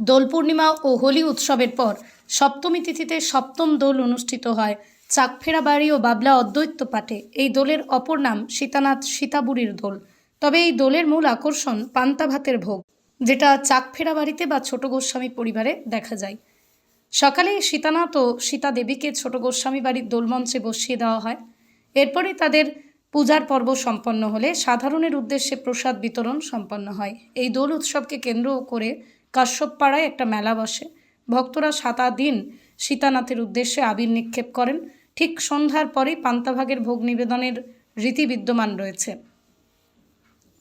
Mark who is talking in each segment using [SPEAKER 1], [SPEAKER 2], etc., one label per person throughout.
[SPEAKER 1] দোল পূর্ণিমা ও হোলি উৎসবের পর সপ্তমী তিথিতে সপ্তম দোল অনুষ্ঠিত হয় চাকফেরা বাড়ি ও বাবলা অদ্বৈত পাঠে। এই দোলের অপর নাম সীতানাথ সীতাবুড়ির দোল। তবে এই দোলের মূল আকর্ষণ পান্তা ভাতের ভোগ, যেটা চাকফেরা বাড়িতে বা ছোট গোস্বামী পরিবারে দেখা যায়। সকালে সীতানাথ ও সীতা দেবীকে ছোট গোস্বামী বাড়ির দোলমঞ্চে বসিয়ে দেওয়া হয়। এরপরে তাদের পূজার পর্ব সম্পন্ন হলে সাধারণের উদ্দেশ্যে প্রসাদ বিতরণ সম্পন্ন হয়। এই দোল উৎসবকে কেন্দ্র করে কাশ্যপপাড়ায় একটা মেলা বসে। ভক্তরা 7 দিন সীতানাথের উদ্দেশ্যে আবির নিক্ষেপ করেন। ঠিক সন্ধ্যার পরেই পান্তাভাগের ভোগ নিবেদনের রীতি বিদ্যমান রয়েছে।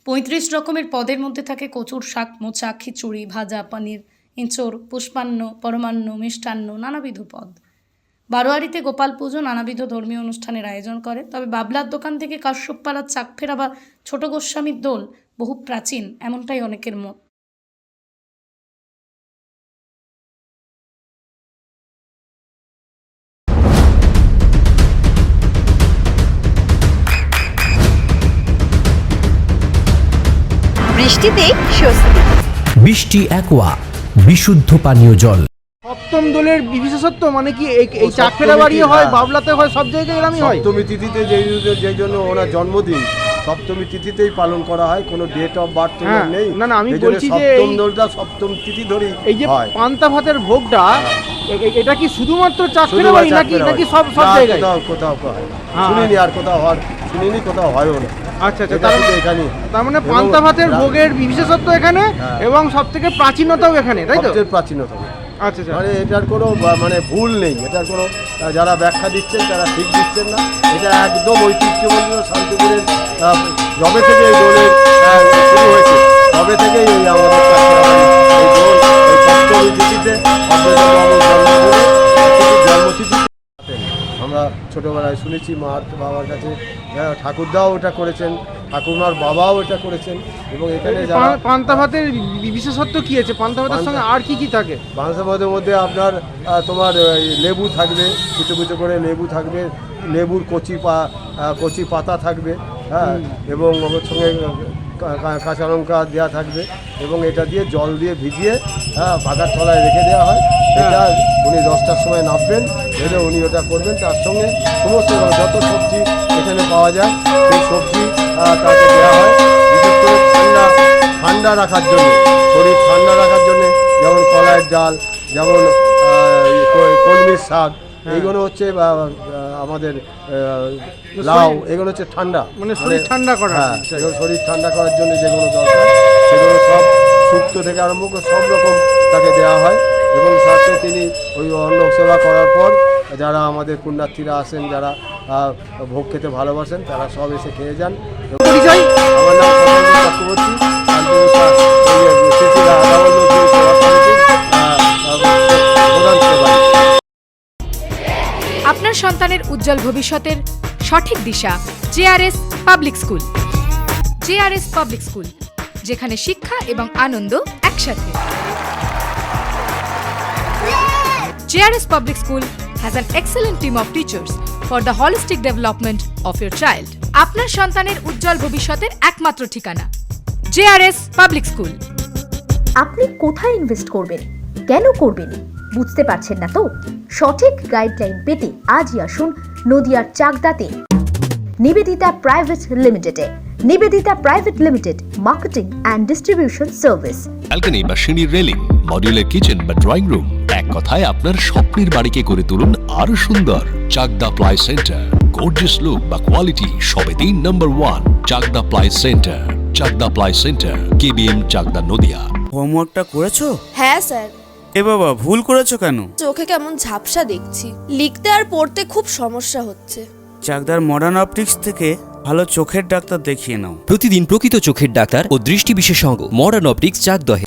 [SPEAKER 1] 35 রকমের পদের মধ্যে থাকে কচুর শাক, মোচা, খিচুড়ি, ভাজা, পনির, ইঁচড়, পুষ্পান্ন, পরমান্ন, মিষ্টান্ন, নানাবিধ পদ। বারোয়ারিতে গোপাল পুজো, নানাবিধ ধর্মীয় অনুষ্ঠানের আয়োজন করে। তবে বাবলার দোকান থেকে কাশ্যপপাড়ার চাকফেরা বা ছোট গোস্বামীর দোল বহু প্রাচীন, এমনটাই অনেকের মত।
[SPEAKER 2] বৃষ্টিতে স্বস্তি।
[SPEAKER 3] বৃষ্টি অ্যাকোয়া বিশুদ্ধ পানীয় জল।
[SPEAKER 4] সপ্তম দোলের বিশেষত্ব মানে কি এই চাকফেরা বাড়ি হয়, বাবলাতে হয়, সব জায়গায় এরকমই হয়।
[SPEAKER 5] সপ্তমী তিথিতে যেই জন্য ওনার জন্মদিন সপ্তমী তিথিতেই পালন করা হয়, কোনো ডেট অফ বার্থ নেই।
[SPEAKER 4] না আমি বলছি যে
[SPEAKER 5] সপ্তম দোলটা সপ্তম তিথি ধরেই
[SPEAKER 4] এই যে পান্তা ভাতের ভোগটা এটা কি শুধুমাত্র চাকফেরা বাড়ি নাকি সব জায়গায়?
[SPEAKER 5] কোথাও হয় শুনিনি, আর কোথাও শুনিনি, কোথাও হয়ও না।
[SPEAKER 4] আচ্ছা, তার মানে পান্তা ভাতের ভোগের বিশেষত্ব এখানে এবং সব থেকে প্রাচীনতাও এখানে, তাই তো?
[SPEAKER 5] প্রাচীনতম।
[SPEAKER 4] আচ্ছা,
[SPEAKER 5] মানে এটার কোনো ভুল নেই, এটার কোনো যারা ব্যাখ্যা দিচ্ছেন তারা ঠিক দিচ্ছেন না। এটা একদম ঐতিহ্যমণ্ডিত শান্তিপুরের যবে থেকে এই দোলের শুরু হয়েছে তবে থেকেই এই আমাদের এই দোল এই সপ্তমী তিথিতে জন্মতিথি আমরা ছোটোবেলায় শুনেছি মার বাবার কাছে। ঠাকুরদাও এটা করেছেন, ঠাকুরমার বাবাও এটা করেছেন। এবং এখানে যারা
[SPEAKER 4] পান্তা ভাতের বিশেষত্ব কি আছে? পান্তা ভাতের সঙ্গে আর কি থাকে?
[SPEAKER 5] পান্তা ভাতের মধ্যে আপনার তোমার লেবু থাকবে, কিছু কিছু করে লেবু থাকবে, লেবুর কচি পাতা থাকবে, হ্যাঁ, এবং ওর সঙ্গে কাঁচা লঙ্কা দেওয়া থাকবে এবং এটা দিয়ে জল দিয়ে ভিজিয়ে বাগার তলায় রেখে দেওয়া হয়। এটা উনি 10টার সময় নামবেন, ভেবে উনি ওটা করবেন। তার সঙ্গে সমস্ত যত সবজি এখানে পাওয়া যায় সেই সবজি তাকে দেওয়া হয়, বিশেষ করে ঠান্ডা রাখার জন্য, শরীর ঠান্ডা রাখার জন্য। যেমন কলাইয়ের ডাল, যেমন কলমির শাক, এইগুলো হচ্ছে আমাদের লাউ, এগুলো হচ্ছে ঠান্ডা,
[SPEAKER 4] মানে শরীর ঠান্ডা করা।
[SPEAKER 5] হ্যাঁ, সেগুলো শরীর ঠান্ডা করার জন্য যেগুলো দরকার সেগুলো সব শুক্তো থেকে আরম্ভ করে সব রকম তাকে দেওয়া হয়। এবং সাথে তিনি ওই অন্ন সেবা করার পর যারা আমাদের পুণ্যার্থীরা আসেন, যারা ভোগ খেতে ভালোবাসেন, তারা সব এসে খেয়ে যান। আমার নাম চক্রবর্তী,
[SPEAKER 2] আপনার সন্তানের উজ্জ্বল ভবিষ্যতের সঠিক দিশা JRS public school. JRS public school, যেখানে শিক্ষা এবং আনন্দ একসাথে। JRS public school has an excellent team of teachers for the holistic development of your child. আপনার সন্তানের উজ্জ্বল ভবিষ্যতের একমাত্র ঠিকানা জেআরএস পাবলিক স্কুল।
[SPEAKER 6] আপনি কোথায় ইনভেস্ট করবেন, কেন করবেন, বুঝতে পারছেন না তো? সঠিক গাইডলাইন পেতে আজই আসুন নদিয়ার চাকদাতে নিবেদিতা প্রাইভেট লিমিটেডে। Nivedita private limited, marketing and distribution service.
[SPEAKER 7] Balcony বা সিঁড়ির রেলিং, মডিউলার কিচেন বা ড্রয়িং রুম, এক কথায় আপনার স্বপ্নের বাড়িকে করে তুলুন আরো সুন্দর। Chakdah ply centre, gorgeous look বা কোয়ালিটি সবেতেই number 1। Chakdah ply centre, Chakdah ply centre, KBM, Chakdah, Nadia.
[SPEAKER 8] হোমওয়ার্কটা করেছো?
[SPEAKER 9] হ্যাঁ স্যার।
[SPEAKER 8] এ বাবা, ভুল করেছো কেন?
[SPEAKER 9] চোখে কেমন ঝাপসা দেখছি, লিখতে আর পড়তে খুব সমস্যা হচ্ছে।
[SPEAKER 8] চাকদার মডার্ন অপটিক্স থেকে ভালো চোখের ডাক্তার দেখিয়ে নাও।
[SPEAKER 3] প্রতিদিন প্রকৃত চোখের ডাক্তার ও দৃষ্টি বিশেষজ্ঞ মডার্ন অপটিক্স চাকদহে।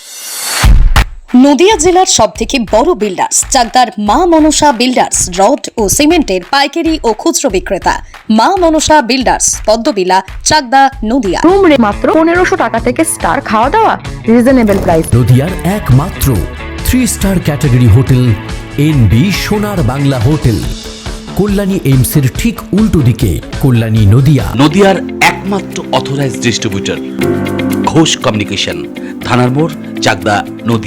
[SPEAKER 1] নদিয়া জেলার সবথেকে বড় বিল্ডার্স চাকদার মা মনসা বিল্ডার্স, রড ও সিমেন্টের পাইকারি ও খুচরো বিক্রেতা। মা মনসা বিল্ডার্স, পদ্মবিলা, চাকদা, নদিয়া।
[SPEAKER 6] রুম রে মাত্র 1500 টাকা থেকে স্টার, খাওয়া দাওয়া রিজনেবল প্রাইস।
[SPEAKER 3] নদিয়ার একমাত্র 3 স্টার ক্যাটাগরি হোটেল এনবি সোনার বাংলা হোটেল, কল্যাণী এইমসের ঠিক উল্টো দিকে, কল্যাণী, নদিয়া।
[SPEAKER 10] নদিয়ার একমাত্র অথরাইজড ডিস্ট্রিবিউটর ঘোষ কমিউনিকেশন, থানার মোড়, চাকদা, নদিয়া।